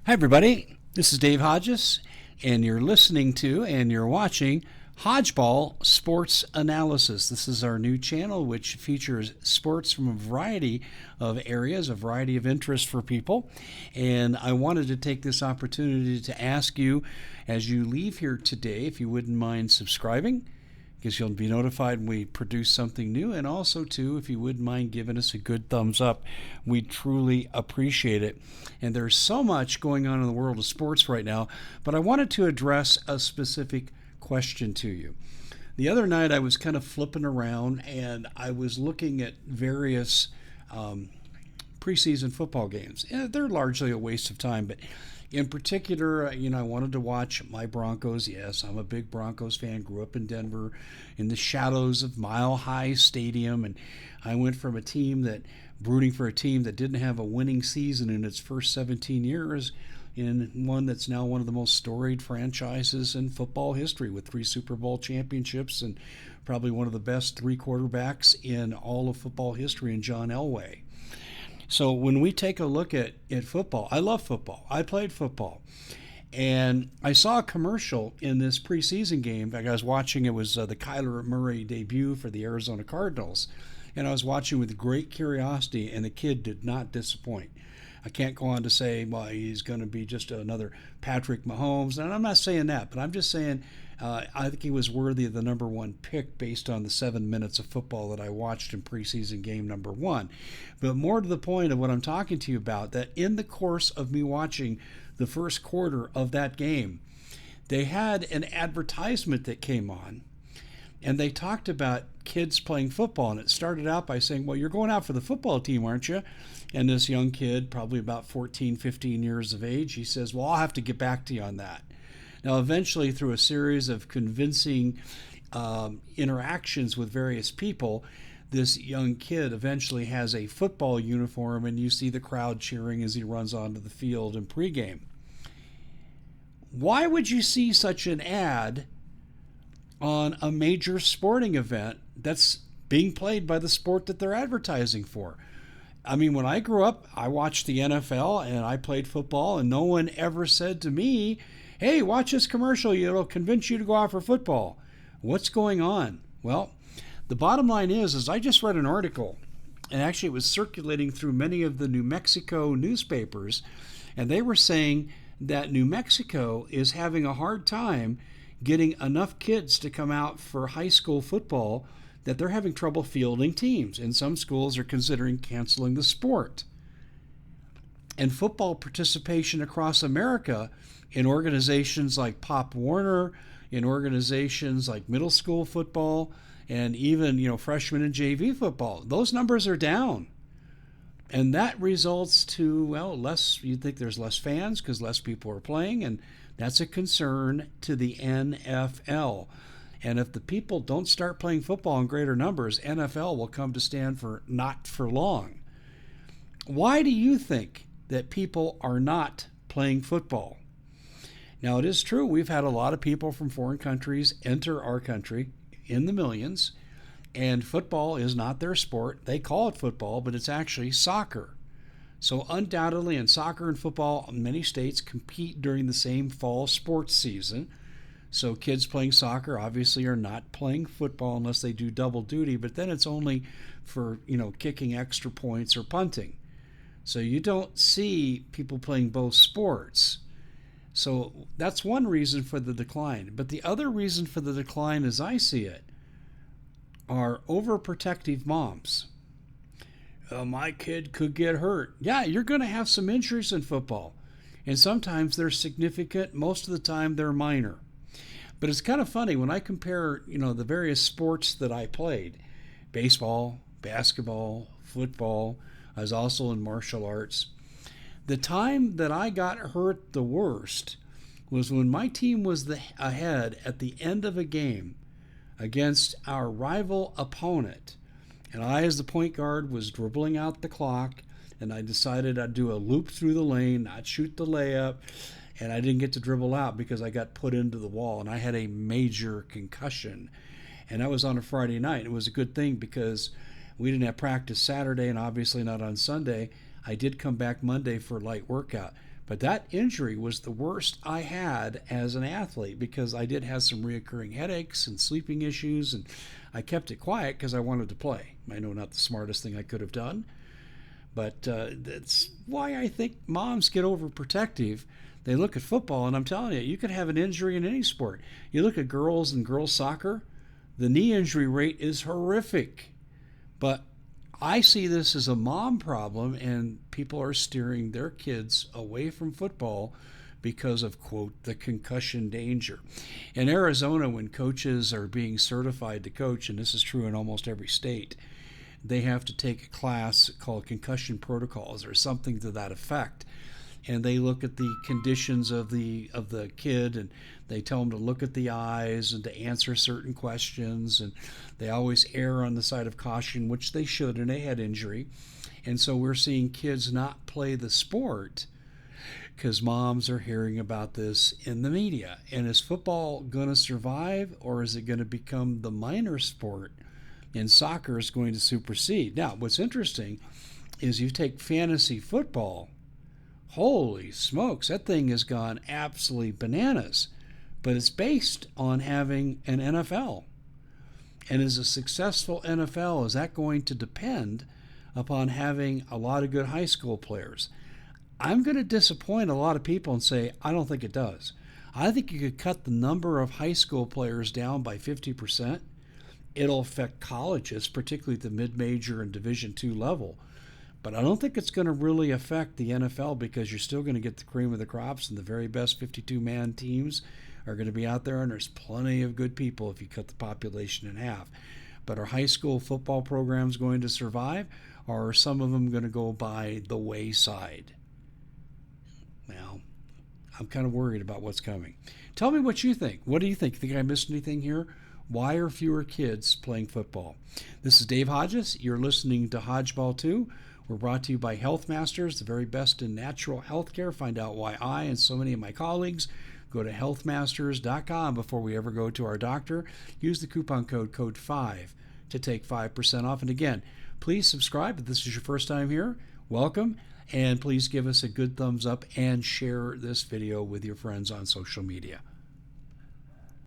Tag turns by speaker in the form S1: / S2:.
S1: Hi, everybody. This is Dave Hodges, and you're listening to and you're watching Hodgeball Sports Analysis. This is our new channel, which features sports from a variety of areas, a variety of interest for people. And I wanted to take this opportunity to ask you, as you leave here today, if you wouldn't mind subscribing, because you'll be notified when we produce something new. And also, too, if you wouldn't mind giving us a good thumbs up, we truly appreciate it. And there's so much going on in the world of sports right now, but I wanted to address a specific question to you. The other night I was kind of flipping around and I was looking at various preseason football games. They're largely a waste of time, but in particular, I wanted to watch my Broncos. Yes, I'm a big Broncos fan. Grew up in Denver in the shadows of Mile High Stadium. And I went from rooting for a team that didn't have a winning season in its first 17 years in one that's now one of the most storied franchises in football history with 3 Super Bowl championships and probably one of the best 3 quarterbacks in all of football history in John Elway. So when we take a look at football, I love football. I played football. And I saw a commercial in this preseason game. In fact, I was watching, it was the Kyler Murray debut for the Arizona Cardinals. And I was watching with great curiosity, and the kid did not disappoint. I can't go on to say, well, he's going to be just another Patrick Mahomes. And I'm not saying that, but I'm just saying I think he was worthy of the number 1 pick based on the 7 minutes of football that I watched in preseason game number 1. But more to the point of what I'm talking to you about, that in the course of me watching the first quarter of that game, they had an advertisement that came on, and they talked about kids playing football. And it started out by saying, well, you're going out for the football team, aren't you? And this young kid, probably about 14, 15 years of age, he says, well, I'll have to get back to you on that. Now, eventually, through a series of convincing interactions with various people, this young kid eventually has a football uniform, and you see the crowd cheering as he runs onto the field in pregame. Why would you see such an ad on a major sporting event that's being played by the sport that they're advertising for? I mean, when I grew up, I watched the NFL and I played football, and no one ever said to me, hey, watch this commercial, it'll convince you to go out for football. What's going on? Well, the bottom line is I just read an article, and actually it was circulating through many of the New Mexico newspapers, and they were saying that New Mexico is having a hard time getting enough kids to come out for high school football, that they're having trouble fielding teams, and some schools are considering canceling the sport. And football participation across America in organizations like Pop Warner, in organizations like middle school football, and even freshman and JV football, those numbers are down. And that results to, less, you'd think there's less fans because less people are playing, and that's a concern to the NFL. And if the people don't start playing football in greater numbers, NFL will come to stand for not for long. Why do you think that people are not playing football? Now, it is true we've had a lot of people from foreign countries enter our country in the millions, and football is not their sport. They call it football, but it's actually soccer. So undoubtedly, in soccer and football, many states compete during the same fall sports season. So kids playing soccer obviously are not playing football unless they do double duty, but then it's only for, kicking extra points or punting. So you don't see people playing both sports. So that's one reason for the decline. But the other reason for the decline, as I see it, are overprotective moms. My kid could get hurt. Yeah, you're going to have some injuries in football. And sometimes they're significant. Most of the time they're minor. But it's kind of funny when I compare, the various sports that I played, baseball, basketball, football. I was also in martial arts. The time that I got hurt the worst was when my team was ahead at the end of a game against our rival opponent. And I, as the point guard, was dribbling out the clock, and I decided I'd do a loop through the lane, not shoot the layup, and I didn't get to dribble out because I got put into the wall, and I had a major concussion. And that was on a Friday night. It was a good thing because we didn't have practice Saturday and obviously not on Sunday. I did come back Monday for a light workout. But that injury was the worst I had as an athlete because I did have some reoccurring headaches and sleeping issues, and I kept it quiet because I wanted to play. I know not the smartest thing I could have done, but that's why I think moms get overprotective. They look at football, and I'm telling you, you could have an injury in any sport. You look at girls and girls soccer, the knee injury rate is horrific. But I see this as a mom problem, and people are steering their kids away from football because of, quote, the concussion danger. In Arizona, when coaches are being certified to coach, and this is true in almost every state, they have to take a class called concussion protocols or something to that effect. And they look at the conditions of the kid, and they tell them to look at the eyes and to answer certain questions, and they always err on the side of caution, which they should in a head injury. And so we're seeing kids not play the sport because moms are hearing about this in the media. And is football going to survive, or is it going to become the minor sport and soccer is going to supersede? Now, what's interesting is you take fantasy football. Holy smokes, that thing has gone absolutely bananas. But it's based on having an NFL. And is a successful NFL, is that going to depend upon having a lot of good high school players? I'm going to disappoint a lot of people and say, I don't think it does. I think you could cut the number of high school players down by 50%. It'll affect colleges, particularly at the mid-major and Division II level. But I don't think it's going to really affect the NFL because you're still going to get the cream of the crops, and the very best 52-man teams are going to be out there, and there's plenty of good people if you cut the population in half. But are high school football programs going to survive, or are some of them going to go by the wayside? Now, I'm kind of worried about what's coming. Tell me what you think. What do you think? Think I missed anything here? Why are fewer kids playing football? This is Dave Hodges. You're listening to Hodgeball 2. We're brought to you by Health Masters, the very best in natural health care. Find out why I and so many of my colleagues go to healthmasters.com before we ever go to our doctor. Use the coupon code 5 to take 5% off. And again, please subscribe if this is your first time here. Welcome. And please give us a good thumbs up and share this video with your friends on social media.